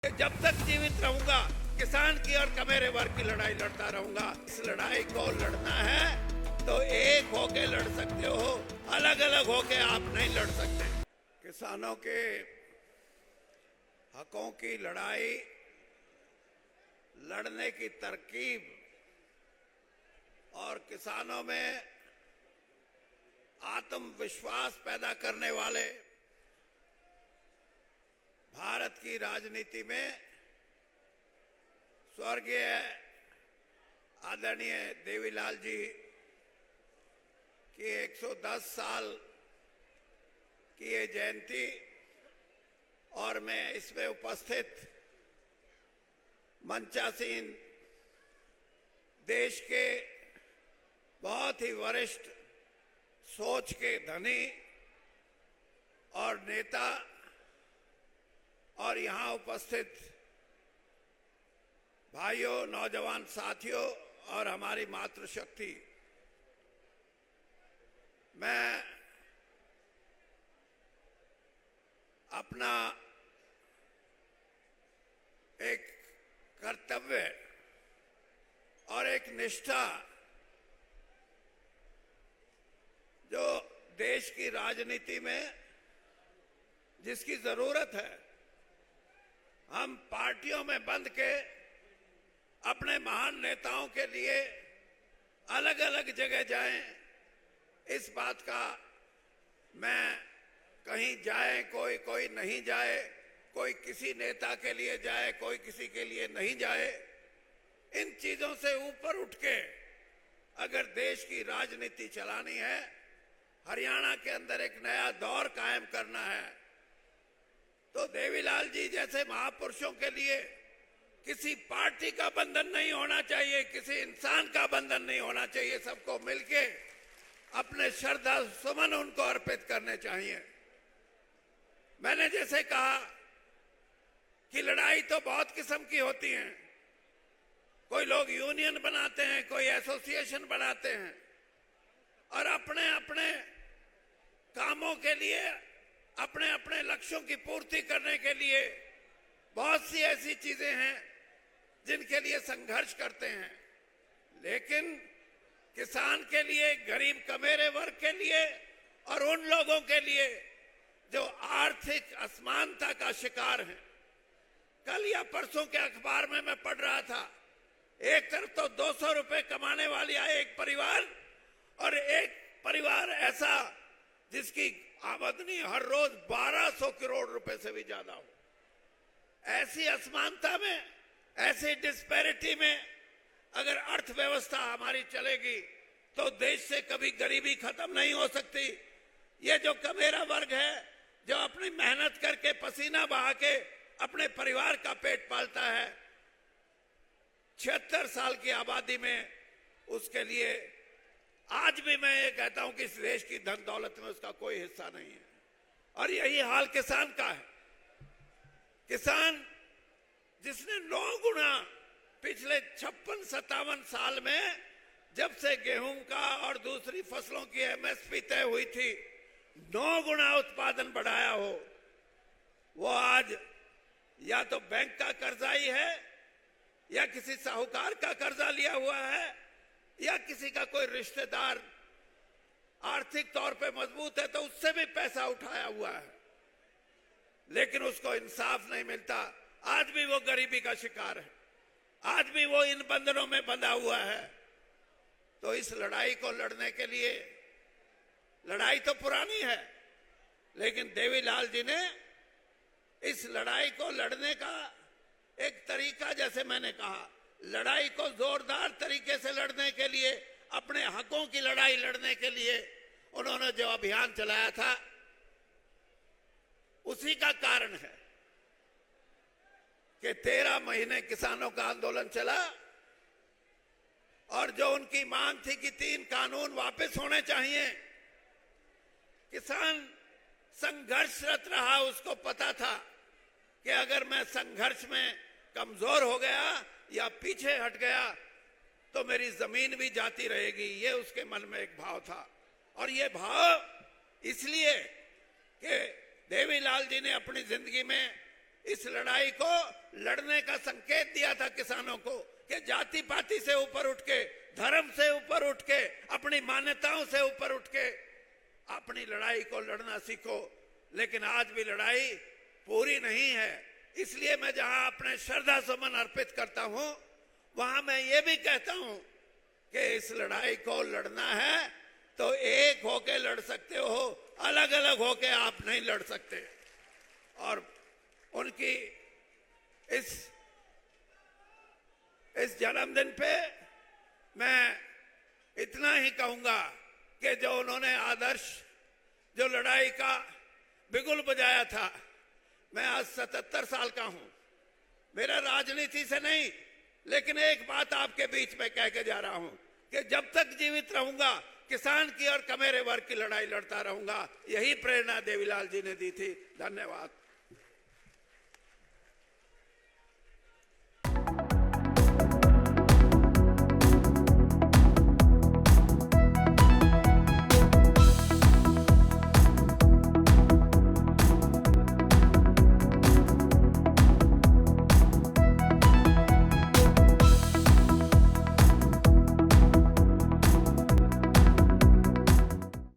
जब तक जीवित रहूंगा किसान की और कमेरे वर्ग की लड़ाई लड़ता रहूंगा। इस लड़ाई को लड़ना है तो एक होके लड़ सकते हो, अलग अलग होके आप नहीं लड़ सकते। किसानों के हकों की लड़ाई लड़ने की तरकीब और किसानों में आत्मविश्वास पैदा करने वाले भारत की राजनीति में स्वर्गीय आदरणीय देवीलाल जी की 110 साल की ये जयंती और मैं इसमें उपस्थित मंचासीन देश के बहुत ही वरिष्ठ सोच के धनी और नेता और यहाँ उपस्थित भाइयों, नौजवान साथियों और हमारी मातृशक्ति, मैं अपना एक कर्तव्य और एक निष्ठा जो देश की राजनीति में जिसकी जरूरत है, हम पार्टियों में बंद के अपने महान नेताओं के लिए अलग अलग जगह जाएं, इस बात का मैं कहीं जाए कोई नहीं जाए, कोई किसी नेता के लिए जाए कोई किसी के लिए नहीं जाए, इन चीजों से ऊपर उठ के अगर देश की राजनीति चलानी है, हरियाणा के अंदर एक नया दौर कायम करना है, तो देवीलाल जी जैसे महापुरुषों के लिए किसी पार्टी का बंधन नहीं होना चाहिए, किसी इंसान का बंधन नहीं होना चाहिए। सबको मिलके अपने श्रद्धा सुमन उनको अर्पित करने चाहिए। मैंने जैसे कहा कि लड़ाई तो बहुत किस्म की होती है। कोई लोग यूनियन बनाते हैं, कोई एसोसिएशन बनाते हैं और अपने अपने कामों के लिए, अपने अपने लक्ष्यों की पूर्ति करने के लिए बहुत सी ऐसी चीजें हैं जिनके लिए संघर्ष करते हैं। लेकिन किसान के लिए, गरीब कमेरे वर्ग के लिए और उन लोगों के लिए जो आर्थिक असमानता का शिकार हैं, कल या परसों के अखबार में मैं पढ़ रहा था, एक तरफ तो 200 रुपए कमाने वाली एक परिवार और एक परिवार ऐसा जिसकी आमदनी हर रोज 1200 करोड़ रुपए से भी ज्यादा हो। ऐसी असमानता में, ऐसी डिस्पैरिटी में अगर अर्थव्यवस्था हमारी चलेगी तो देश से कभी गरीबी खत्म नहीं हो सकती। ये जो कमेरा वर्ग है, जो अपनी मेहनत करके पसीना बहा के अपने परिवार का पेट पालता है, 76 साल की आबादी में उसके लिए आज भी मैं ये कहता हूं कि इस देश की धन दौलत में उसका कोई हिस्सा नहीं है। और यही हाल किसान का है। किसान जिसने 9 गुना पिछले 56-57 साल में, जब से गेहूं का और दूसरी फसलों की एमएसपी तय हुई थी, 9 गुना उत्पादन बढ़ाया हो, वो आज या तो बैंक का कर्जाई है या किसी साहूकार का कर्जा लिया हुआ है या किसी का कोई रिश्तेदार आर्थिक तौर पे मजबूत है तो उससे भी पैसा उठाया हुआ है, लेकिन उसको इंसाफ नहीं मिलता। आज भी वो गरीबी का शिकार है, आज भी वो इन बंधनों में बंधा हुआ है। तो इस लड़ाई को लड़ने के लिए, लड़ाई तो पुरानी है, लेकिन देवीलाल जी ने इस लड़ाई को लड़ने का एक तरीका, जैसे मैंने कहा, लड़ाई को जोरदार तरीके से लड़ने के लिए, अपने हकों की लड़ाई लड़ने के लिए उन्होंने जो अभियान चलाया था, उसी का कारण है कि 13 महीने किसानों का आंदोलन चला और जो उनकी मांग थी कि 3 कानून वापस होने चाहिए, किसान संघर्षरत रहा। उसको पता था कि अगर मैं संघर्ष में कमजोर हो गया या पीछे हट गया तो मेरी जमीन भी जाती रहेगी। ये उसके मन में एक भाव था और ये भाव इसलिए कि देवीलाल जी ने अपनी जिंदगी में इस लड़ाई को लड़ने का संकेत दिया था किसानों को कि जाति पाति से ऊपर उठ के, धर्म से ऊपर उठ के, अपनी मान्यताओं से ऊपर उठ के अपनी लड़ाई को लड़ना सीखो। लेकिन आज भी लड़ाई पूरी नहीं है। इसलिए मैं जहां अपने श्रद्धा सुमन अर्पित करता हूं, वहां मैं ये भी कहता हूं कि इस लड़ाई को लड़ना है तो एक होके लड़ सकते हो, अलग अलग होके आप नहीं लड़ सकते। और उनकी इस जन्मदिन पे मैं इतना ही कहूंगा कि जो उन्होंने आदर्श, जो लड़ाई का बिगुल बजाया था, मैं आज 77 साल का हूं। मेरा राजनीति से नहीं, लेकिन एक बात आपके बीच में कह के जा रहा हूं कि जब तक जीवित रहूंगा किसान की और कमेरे वर्ग की लड़ाई लड़ता रहूंगा। यही प्रेरणा देवीलाल जी ने दी थी। धन्यवाद।